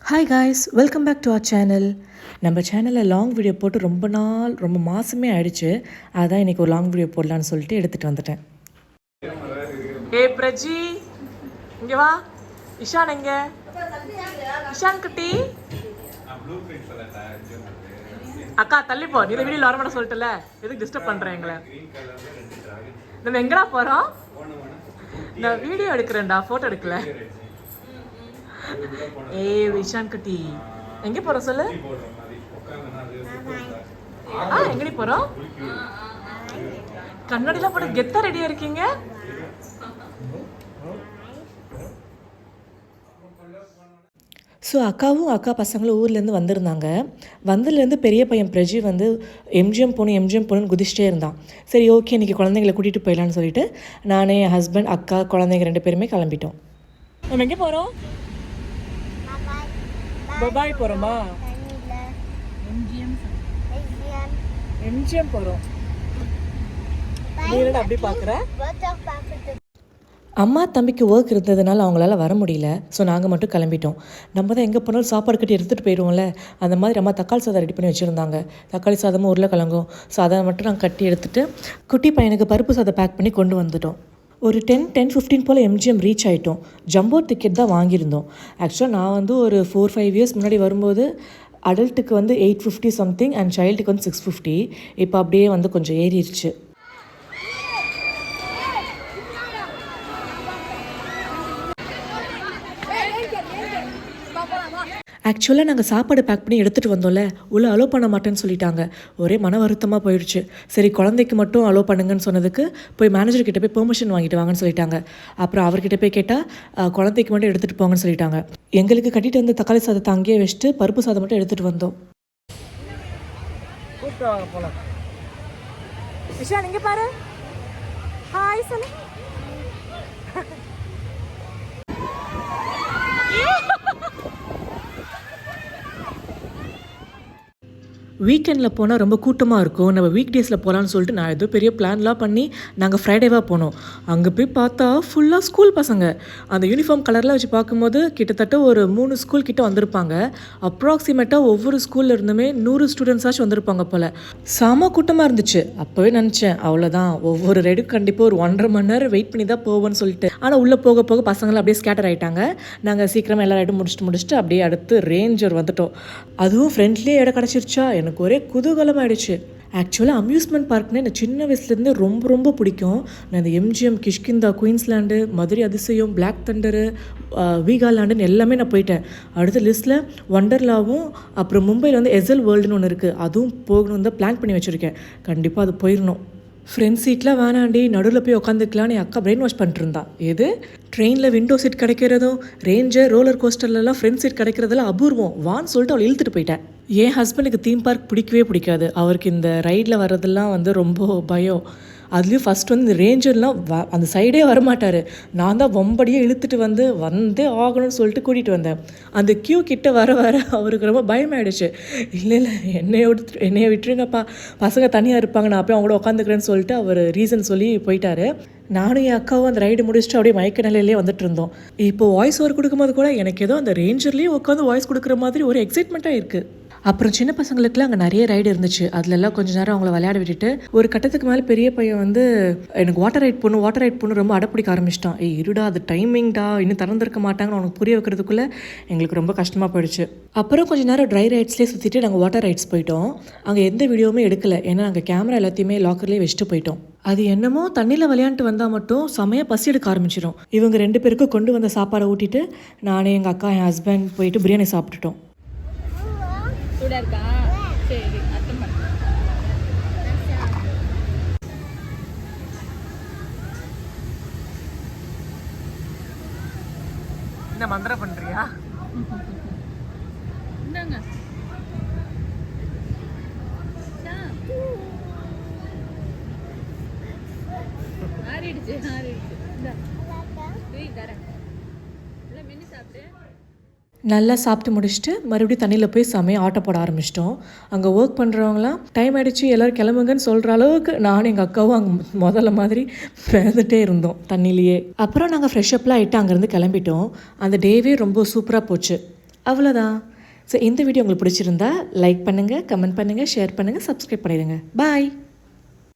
Hi guys, welcome back to our channel. நம்ம சேனலில் long video போட்டு ரொம்ப மாதமே ஆயிடுச்சு. அதான் இன்றைக்கி ஒரு லாங் வீடியோ போடலான்னு சொல்லிட்டு எடுத்துகிட்டு வந்துட்டேன். பிரஜி இங்கே வா. இஷான் எங்க? இஷான் குட்டி அக்கா தள்ளிப்போ. நீ வீடியோ வரமாட்ட சொல்லிட்டல, எதுக்கு டிஸ்டர்ப் பண்ணுறேன் எங்களை? நம்ம எங்கடா போகிறோம்? நான் வீடியோ எடுக்கிறேன்டா, ஃபோட்டோ எடுக்கல. விஷான் குட்டி எங்க போற சொல்லு. எங்கடி போறோம்? கண்ணாடிலாம் போட்டு கெத்தா ரெடியா இருக்கீங்க. ஸோ அக்காவும் அக்கா பசங்களும் ஊர்லேருந்து வந்திருந்தாங்க. வந்ததுலேருந்து பெரிய பையன் பிரஜி வந்து எம்ஜிஎம் போகணுன்னு குதிச்சிட்டே இருந்தான். சரி ஓகே, இன்றைக்கி குழந்தைங்களை கூட்டிகிட்டு போயிடலான்னு சொல்லிட்டு நானே, என் ஹஸ்பண்ட், அக்கா, குழந்தைங்க 2 பேருமே கிளம்பிட்டோம். நம்ம எங்கே போகிறோம்? துபாய் போகிறோமா? எம்ஜிஎம் போகிறோம். நீ என்னடா அப்படி பார்க்குற? அம்மா தம்பிக்கு ஒர்க் இருந்ததுனால அவங்களால வர முடியல. ஸோ நாங்கள் மட்டும் கிளம்பிட்டோம். நம்ம தான் எங்கே போனாலும் சாப்பாடு கட்டி எடுத்துகிட்டு போயிடுவோம்ல. அந்த மாதிரி அம்மா தக்காளி சாதம் ரெடி பண்ணி வச்சுருந்தாங்க. தக்காளி சாதமும் உருளைக்கிழங்கும். ஸோ அதை மட்டும் நாங்கள் கட்டி எடுத்துகிட்டு குட்டி பையனுக்கு பருப்பு சாதம் பேக் பண்ணி கொண்டு வந்துட்டோம். ஒரு 10-15 போல் எம்ஜிஎம் ரீச் ஆகிட்டோம். ஜம்போ டிக்கெட் தான் வாங்கியிருந்தோம். ஆக்சுவலாக நான் வந்து ஒரு 4-5 இயர்ஸ் முன்னாடி வரும்போது அடல்ட்டுக்கு வந்து 850 சம்திங் அண்ட் சைல்டுக்கு வந்து 650. இப்போ அப்படியே வந்து கொஞ்சம் ஏறிடுச்சு. ஆக்சுவலாக நாங்கள் சாப்பாடு பேக் பண்ணி எடுத்துகிட்டு வந்தோம்ல, உள்ளே அலோவ் பண்ண மாட்டேன்னு சொல்லிட்டாங்க. ஒரே மன வருத்தமாக போயிடுச்சு. சரி குழந்தைக்கு மட்டும் அலோவ் பண்ணுங்கன்னு சொன்னதுக்கு போய் மேனேஜர்கிட்ட போய் பெர்மிஷன் வாங்கிட்டு வாங்கன்னு சொல்லிட்டாங்க. அப்புறம் அவர்கிட்ட போய் கேட்டால் குழந்தைக்கு மட்டும் எடுத்துகிட்டு போங்கன்னு சொல்லிட்டாங்க. எங்களுக்கு கட்டிட்டு வந்து தக்காளி சாதத்தை அங்கேயே வச்சுட்டு பருப்பு சாதம் மட்டும் எடுத்துகிட்டு வந்தோம். இங்க பாரு. ஹாய் சொல்லு. வீக்கெண்டில் போனால் ரொம்ப கூட்டமாக இருக்கும். நம்ம வீக் டேஸில் போகலான்னு சொல்லிட்டு நான் ஏதோ பெரிய பிளான்லாம் பண்ணி நாங்கள் ஃப்ரைடேவாக போனோம். அங்கே போய் பார்த்தா ஃபுல்லாக ஸ்கூல் பசங்க. அந்த யூனிஃபார்ம் கலரில் வச்சு பார்க்கும்போது கிட்டத்தட்ட ஒரு 3 ஸ்கூல் கிட்ட வந்திருப்பாங்க. அப்ராக்சிமேட்டாக ஒவ்வொரு ஸ்கூலில் இருந்துமே 100 ஸ்டூடெண்ட்ஸாச்சும் வந்திருப்பாங்க போல். செம கூட்டமாக இருந்துச்சு. அப்போவே நினச்சேன் அவ்வளோதான், ஒவ்வொரு ரைடும் கண்டிப்பாக ஒரு 1.5 மணி நேரம் வெயிட் பண்ணி தான் போவோன்னு சொல்லிட்டு. ஆனால் உள்ளே போக போக பசங்களாம் அப்படியே ஸ்கேட்டர் ஆகிட்டாங்க. நாங்கள் சீக்கிரமாக எல்லா ரைடும் முடிச்சுட்டு அப்படியே அடுத்து ரேஞ்சர் வந்துட்டோம். அதுவும் ஃப்ரெண்ட்லேயே இடம் கிடச்சிருச்சா, எனக்கு ஒரே குதூகலமாகிடுச்சு. ஆக்சுவலாக அம்யூஸ்மெண்ட் பார்க்னால் எனக்கு சின்ன வயசுலேருந்தே ரொம்ப பிடிக்கும். நான் இந்த எம்ஜிஎம், கிஷ்கிந்தா, குயின்ஸ்லாண்டு, மதுரை அதிசயம், பிளாக் தண்டரு, வீகாலாண்டுன்னு எல்லாமே நான் போயிட்டேன். அடுத்த லிஸ்ட்டில் ஒண்டர்லாவும் அப்புறம் மும்பையில் வந்து எஸ்எல் வேர்ல்டுன்னு ஒன்று இருக்குது, அதுவும் போகணுன்னு தான் பிளான் பண்ணி வச்சுருக்கேன். கண்டிப்பாக அது போயிடணும். ஃப்ரெண்ட் சீட்டில் வேணாண்டி, நடுவில் போய் உட்காந்துக்கலான்னு என் அக்கா பிரெயின் வாஷ் பண்ணிட்டு இருந்தா. எது ட்ரெயினில் விண்டோ சீட் கிடைக்கிறதும், ரேஞ்சர், ரோலர் கோஸ்டர்லாம் ஃப்ரெண்ட் சீட் கிடைக்கிறதெல்லாம் அபூர்வம் வான்னு சொல்லிட்டு அவளை இழுத்துட்டு போயிட்டேன். என் ஹஸ்பண்டுக்கு தீம் பார்க் பிடிக்கவே பிடிக்காது. அவருக்கு இந்த ரைடில் வர்றதெல்லாம் வந்து ரொம்ப பயம். அதுலேயும் ஃபஸ்ட் வந்து இந்த ரேஞ்சர்லாம் அந்த சைடே வரமாட்டார். நான் தான் வம்படியே இழுத்துட்டு வந்தே ஆகணும்னு சொல்லிட்டு கூட்டிகிட்டு வந்தேன். அந்த கியூ கிட்ட வர அவருக்கு ரொம்ப பயமாயிடுச்சு. இல்லை என்னைய விட்டுருங்கப்பா, பசங்க தனியாக இருப்பாங்க, நான் போய் அவங்கள உட்காந்துக்கிறேன்னு சொல்லிட்டு அவர் ரீசன் சொல்லி போயிட்டாரு. நானும் என் அக்காவும் அந்த ரைடு முடிச்சுட்டு அப்படியே மயக்க நிலையிலே வந்துட்டு இருந்தோம். இப்போ வாய்ஸ் ஓவர் கொடுக்கும்போது கூட எனக்கு ஏதோ அந்த ரேஞ்சர்லேயே உட்காந்து வாய்ஸ் கொடுக்குற மாதிரி ஒரு எக்ஸைட்மெண்ட்டாக இருக்குது. அப்புறம் சின்ன பசங்களுக்குலாம் அங்கே நிறைய ரைடு இருந்துச்சு. அதுலலாம் கொஞ்சம் நேரம் அவங்கள விளையாட விட்டுட்டு ஒரு கட்டத்துக்கு மேலே பெரிய பையன் வந்து எனக்கு வாட்டர் ரைட் போகணும் ரொம்ப அடப்பிடிக்க ஆரம்பிச்சிட்டான். இருடா, அது டைமிங்டா, இன்னும் திறந்துருக்க மாட்டாங்கன்னு அவனுக்கு புரிய வைக்கிறதுக்குள்ளே எங்களுக்கு ரொம்ப கஷ்டமாக போயிடுச்சு. அப்புறம் கொஞ்சம் நேரம் ட்ரை ரைட்ஸ்லேயே சுற்றிட்டு நாங்கள் வாட்டர் ரைட்ஸ் போயிட்டோம். அங்கே எந்த வீடியோவுமே எடுக்கலை, ஏன்னா நாங்கள் கேமரா எல்லாத்தையுமே லாக்கர்லேயே வச்சுட்டு போயிட்டோம். அது என்னமோ தண்ணியில் விளையாண்டுட்டு வந்தால் மட்டும் செமையாக பசி எடுக்க ஆரம்பிச்சிடும். இவங்க 2 பேருக்கும் கொண்டு வந்த சாப்பாடை ஊட்டிட்டு நானே, எங்கள் அக்கா, என் ஹஸ்பண்ட் போயிட்டு பிரியாணி சாப்பிட்டுட்டோம். இருக்கா? சரி, அர்த்தம் பண்ணு. என்ன மந்திரம் பண்றியா? இந்தாங்க. ஆறிடுச்சு. இந்தா. போய் தரேன். இல்லை மென்னு சாப்பிட்டு. நல்லா சாப்பிட்டு முடிச்சுட்டு மறுபடியும் தண்ணியில் போய் செமையாக ஆட்டோ போட ஆரம்பிச்சிட்டோம். அங்கே ஒர்க் பண்ணுறவங்களாம் டைம் ஆகிடுச்சு எல்லோரும் கிளம்புங்கன்னு சொல்கிற அளவுக்கு நானும் எங்கள் அக்காவும் அங்கே முதல்ல மாதிரி பிறந்துட்டே இருந்தோம் தண்ணியிலேயே. அப்புறம் நாங்கள் ஃப்ரெஷ்அப்லாம் ஆகிட்டு அங்கேருந்து கிளம்பிட்டோம். அந்த டேவே ரொம்ப சூப்பராக போச்சு. அவ்வளோதான். ஸோ இந்த வீடியோ உங்களுக்கு பிடிச்சிருந்தா லைக் பண்ணுங்கள், கமெண்ட் பண்ணுங்கள், ஷேர் பண்ணுங்கள், சப்ஸ்கிரைப் பண்ணிடுங்க. பாய்.